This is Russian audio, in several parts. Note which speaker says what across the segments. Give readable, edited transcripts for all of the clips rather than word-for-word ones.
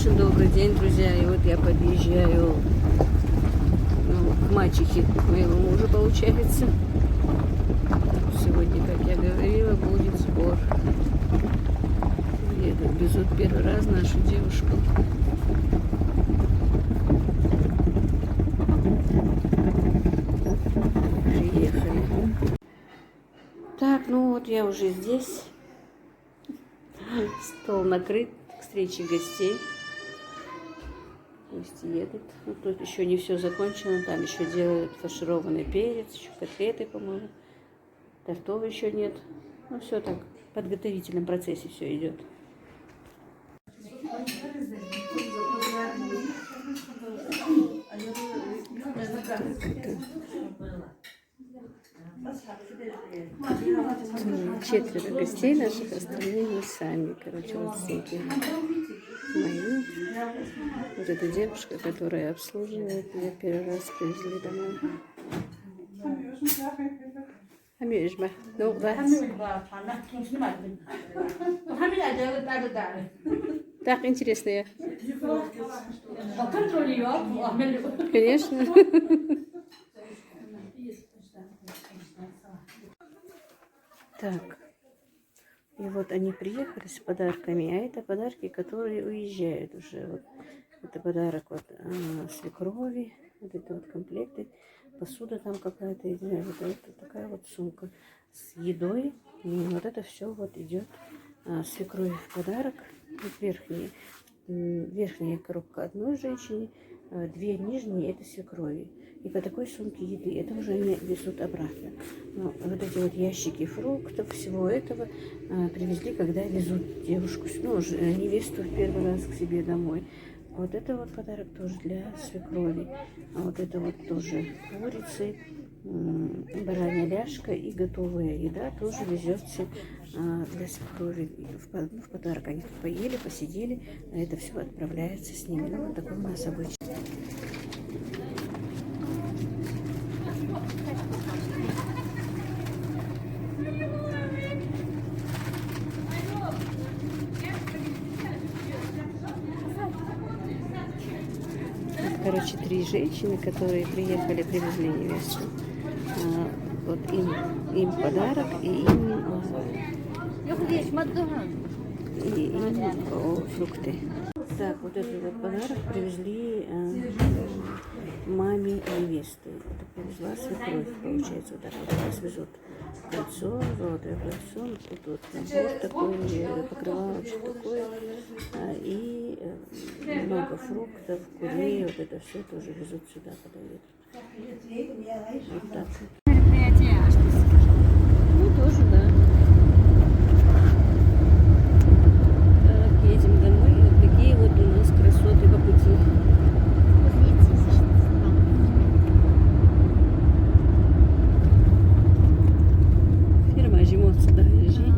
Speaker 1: Всем добрый день, друзья. И вот я подъезжаю к мачехе моего мужа, получается. Сегодня, как я говорила, будет сбор. Везут первый раз нашу девушку. Приехали. Так, ну вот я уже здесь. Стол накрыт к встрече гостей. Гости едут. Ну, тут еще не все закончено. Там еще делают фаршированный перец, еще котлеты, по-моему. Тортов еще нет. Ну, все так, в подготовительном процессе все идет. Четверо гостей наших, остальные мы сами. Короче, вот всякие мои. Вот эта девушка, которая обслуживает, меня первый раз привезли домой. Амежма. Ну, так, интересно. Конечно. Так, и вот они приехали с подарками, а это подарки, которые уезжают уже. Вот. Это подарок вот свекрови, вот это вот комплекты, посуда там какая-то, вот это такая вот сумка с едой. И вот это все вот идет свекрови в подарок. Вот верхняя коробка одной женщине, две нижние это свекрови. И по такой сумке еды. Это уже они везут обратно. Ну, вот эти вот ящики фруктов, всего этого привезли, когда везут девушку, ну, невесту в первый раз к себе домой. Вот это вот подарок тоже для свекрови. А вот это вот тоже курицы, баранья ляжка и готовая еда тоже везется для свекрови в подарок. Они тут поели, посидели, а это все отправляется с ними. Ну, вот такой у нас обычай. Короче, три женщины, которые приехали, привезли невесту. Вот им подарок и им фрукты. Так, вот этот вот подарок привезли маме невесты. Это привезла свекровь, получается. Вот так вот сейчас везут кольцо, золотое кольцо. Тут вот набор такой, покрывало вот такое. И много фруктов, курей. Вот это все тоже везут сюда, подают. Вот так. Мероприятие, а что скажешь? Ну, тоже, да. Так, едем домой. И вот такие вот у нас красоты по пути. Фирма Жимовца, да, лежит.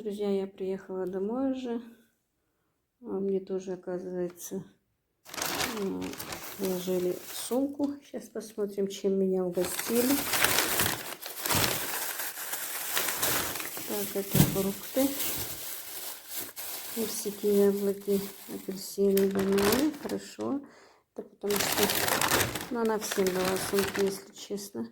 Speaker 1: друзья, я приехала домой уже. Мне тоже, оказывается, положили в сумку. Сейчас посмотрим, чем меня угостили. Так, это фрукты. Персики, яблоки, апельсины, бананы. Хорошо. Это потому что она всем дала сумки, если честно.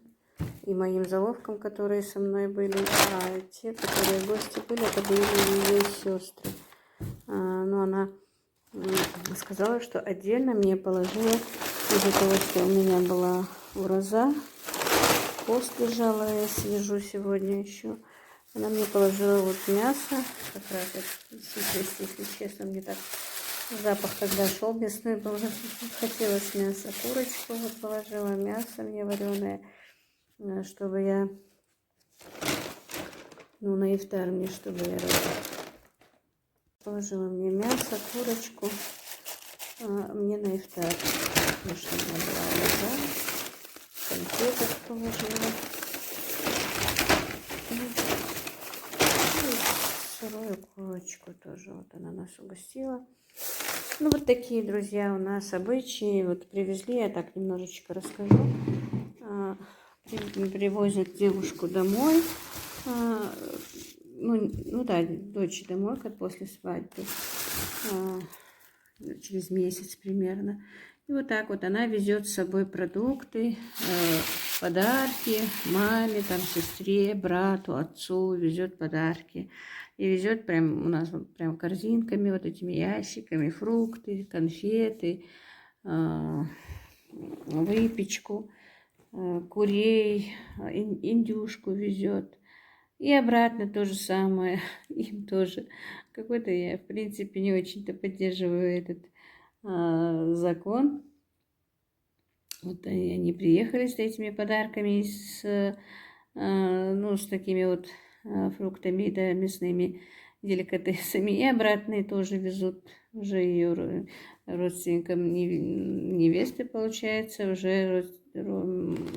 Speaker 1: И моим заловкам, которые со мной были. А те, которые гости были, это были ее сестры. Но она сказала, что отдельно мне положила из-за того, что у меня была ураза. Пост лежала, я свяжу сегодня еще. Она мне положила вот мясо. Как раз это, если честно, мне так запах тогда шел мясной был. Хотелось мяса. Курочку вот положила, мясо мне вареное, чтобы я, на ифтар мне, чтобы я положила мне мясо, курочку, мне на ифтар. Потому что у меня была ураза. Конфеток положила. Сырую курочку тоже вот она нас угостила. Ну вот такие, друзья, у нас обычаи. Вот привезли, я так немножечко расскажу. Привозят девушку домой. Да, дочь домой, как после свадьбы. Через месяц примерно. И вот так вот она везет с собой продукты, подарки маме, там, сестре, брату, отцу, везет подарки. И везет прям у нас прям корзинками, вот этими ящиками, фрукты, конфеты, выпечку, курей, индюшку везет. И обратно то же самое, им тоже. Какой-то я, в принципе, не очень-то поддерживаю этот закон. Вот они приехали с этими подарками, с такими вот фруктами, да, мясными деликатесами. И обратно тоже везут уже ее родственникам невесты, получается, уже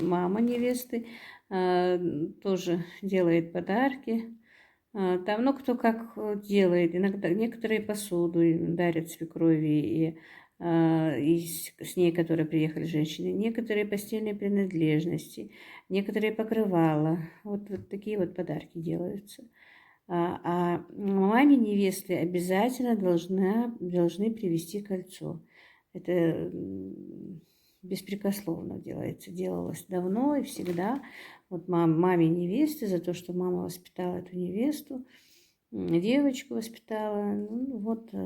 Speaker 1: мама невесты тоже делает подарки. Там, кто как делает. Иногда некоторые посуду дарят свекрови и с ней, которые приехали женщины. Некоторые постельные принадлежности, некоторые покрывала. Вот такие вот подарки делаются. А маме невесты обязательно должны привезти кольцо. Это беспрекословно делалось давно и всегда. Вот маме невесты за то, что мама воспитала эту невесту, девочку воспитала.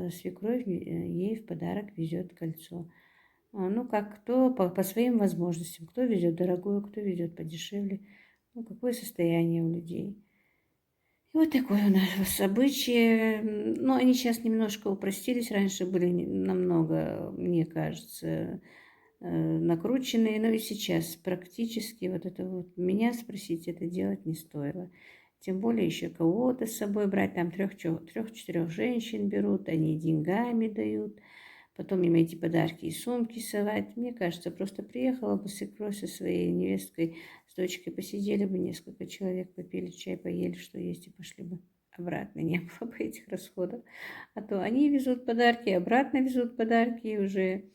Speaker 1: Свекровь ей в подарок везет кольцо. Как кто по своим возможностям. Кто везет дорогое, кто везет подешевле. Какое состояние у людей. И вот такое у нас обычай. Они сейчас немножко упростились. Раньше были намного, мне кажется, накрученные. Но и сейчас практически меня спросить это делать не стоило. Тем более еще кого-то с собой брать. Там 3-4 женщин берут, они деньгами дают. Потом им эти подарки и сумки совать. Мне кажется, просто приехала бы свекровь со своей невесткой, с дочкой, посидели бы несколько человек, попили чай, поели, что есть, и пошли бы обратно. Не было бы этих расходов. А то они везут подарки, обратно везут подарки, и уже,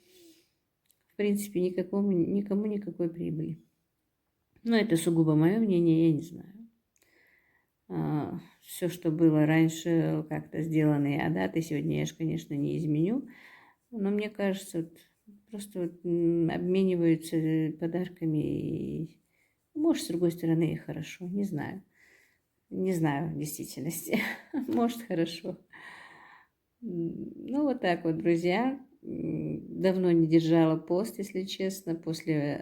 Speaker 1: в принципе, никому никакой прибыли. Но это сугубо мое мнение, я не знаю. Все, что было раньше, как-то сделано, даты сегодня я же, конечно, не изменю. Но мне кажется, просто обмениваются подарками. И, может, с другой стороны, и хорошо. Не знаю. Не знаю в действительности. Может, хорошо. Вот так вот, друзья. Давно не держала пост, если честно. После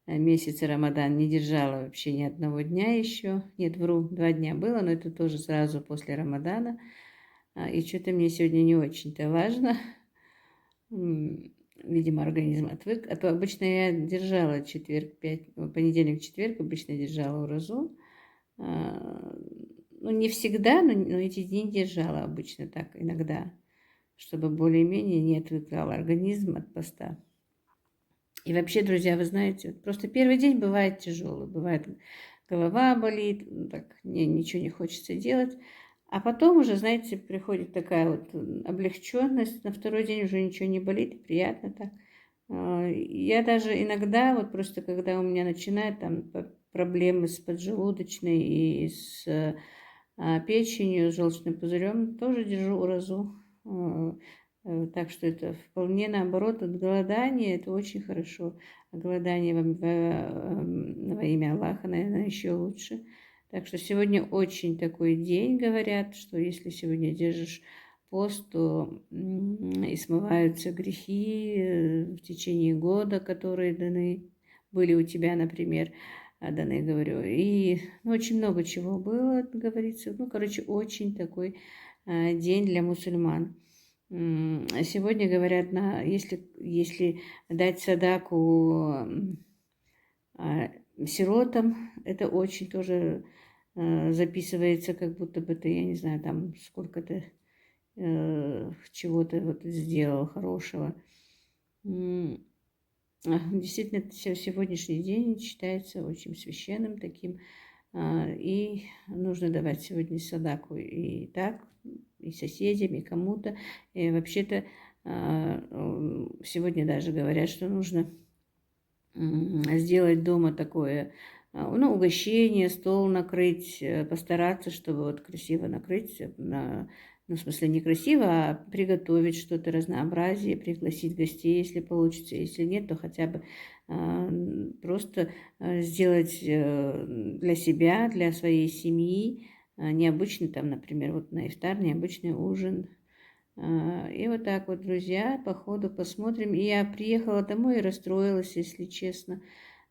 Speaker 1: месяца Рамадан не держала вообще ни одного дня еще. Нет, вру, 2 дня было, но это тоже сразу после Рамадана. И что-то мне сегодня не очень-то важно. Видимо, организм отвык. А то обычно я держала понедельник, четверг обычно держала уразу. Не всегда, но эти дни держала обычно так, иногда, чтобы более-менее не отвыкал организм от поста. И вообще, друзья, вы знаете, просто первый день бывает тяжелый, бывает голова болит, так ничего не хочется делать. А потом уже, знаете, приходит такая вот облегченность, на второй день уже ничего не болит, приятно так. Я даже иногда, вот просто когда у меня начинают там проблемы с поджелудочной и с печенью, с желчным пузырем, тоже держу уразу. Так что это вполне наоборот, от голодания это очень хорошо. А голодание во имя Аллаха, наверное, еще лучше. Так что сегодня очень такой день, говорят, что если сегодня держишь пост, то и смываются грехи в течение года, которые были у тебя, например, даны, говорю. И очень много чего было, говорится. Ну, короче, очень такой день для мусульман. Сегодня говорят, если дать садаку сиротам, это очень тоже записывается, как будто бы ты, я не знаю, там сколько-то чего-то вот сделал хорошего. Действительно, сегодняшний день считается очень священным таким, и нужно давать сегодня садаку и так, и соседям, и кому-то. И вообще-то сегодня даже говорят, что нужно сделать дома такое, ну, угощение, стол накрыть, постараться, чтобы вот красиво накрыть, ну, в смысле не красиво, а приготовить что-то разнообразие, пригласить гостей, если получится, если нет, то хотя бы просто сделать для себя, для своей семьи необычный там, например, вот на ифтар, необычный ужин. И вот так вот, друзья, по ходу посмотрим. И я приехала домой и расстроилась, если честно.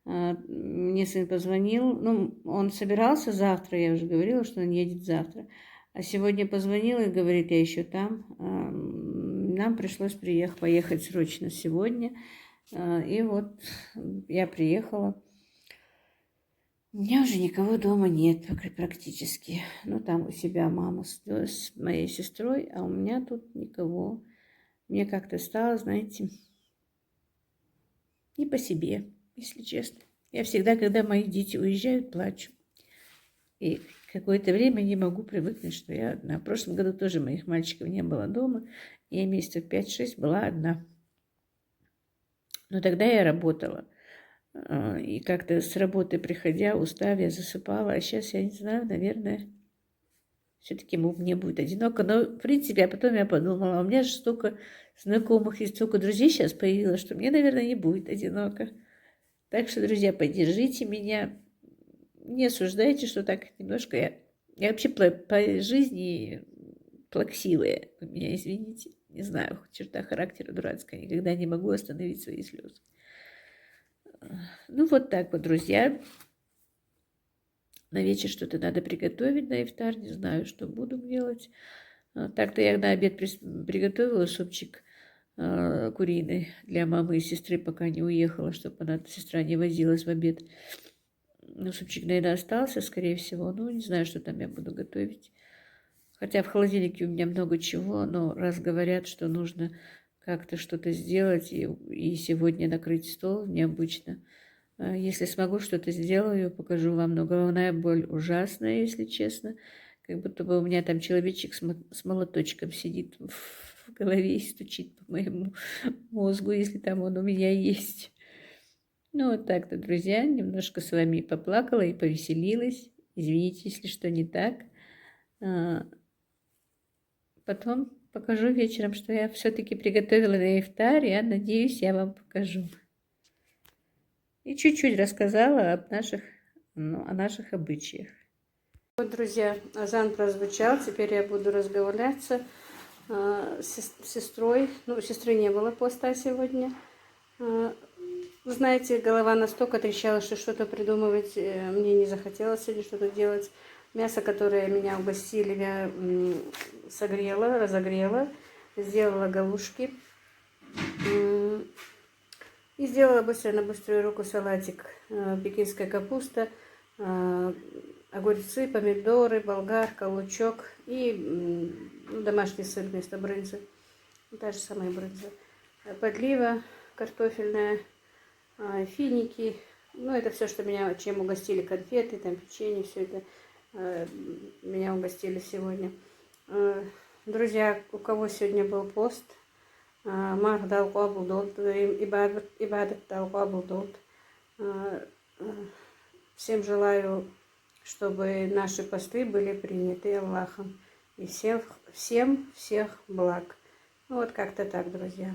Speaker 1: Мне сын позвонил, ну, он собирался завтра, я уже говорила, что он едет завтра. А сегодня позвонил и говорит, я еще там. Нам пришлось поехать срочно сегодня. И вот я приехала. У меня уже никого дома нет практически. Ну, там у себя мама с моей сестрой, а у меня тут никого. Мне как-то стало, знаете, не по себе, если честно. Я всегда, когда мои дети уезжают, плачу. И какое-то время не могу привыкнуть, что я одна. В прошлом году тоже моих мальчиков не было дома. Я месяцев 5-6 была одна. Но тогда я работала. И как-то с работы приходя, устав, я засыпала. А сейчас, я не знаю, наверное, все-таки мне будет одиноко. Но, в принципе, а потом я подумала, у меня же столько знакомых и столько друзей сейчас появилось, что мне, наверное, не будет одиноко. Так что, друзья, поддержите меня. Не осуждайте, что так немножко я вообще по жизни плаксивая. Вы меня извините. Не знаю, черта характера дурацкая. Никогда не могу остановить свои слезы. Ну, вот так вот, друзья. На вечер что-то надо приготовить на ифтар. Не знаю, что буду делать. Так-то я на обед приготовила супчик куриный для мамы и сестры, пока не уехала, чтобы сестра не возилась в обед. Ну, супчик, наверное, остался, скорее всего. Ну, не знаю, что там я буду готовить. Хотя в холодильнике у меня много чего, но раз говорят, что нужно как-то что-то сделать и сегодня накрыть стол необычно. Если смогу, что-то сделаю, покажу вам. Но головная боль ужасная, если честно. Как будто бы у меня там человечек с молоточком сидит в голове и стучит по моему мозгу, если там он у меня есть. Ну, вот так-то, друзья, немножко с вами поплакала и повеселилась. Извините, если что не так. Потом покажу вечером, что я все-таки приготовила на ифтар. Я надеюсь, я вам покажу. И чуть-чуть рассказала о наших обычаях. Вот, друзья, азан прозвучал. Теперь я буду разговариваться с сестрой. Ну, у сестры не было поста сегодня. Знаете, голова настолько трещала, что что-то придумывать мне не захотелось или что-то делать. Мясо, которое меня угостили, я согрела, разогрела, сделала галушки. И сделала быстро на быструю руку салатик. Пекинская капуста, огурцы, помидоры, болгарка, лучок и домашний сыр вместо брынзы. Та же самая брынза. Подлива картофельная, финики, Ну, это все, что меня, чем угостили, конфеты, там, печенье, все это меня угостили сегодня. Друзья, у кого сегодня был пост, Мах дал кабулдот, ибадат дал кабулдот. Всем желаю, чтобы наши посты были приняты Аллахом. И всех благ. Ну, вот как-то так, друзья.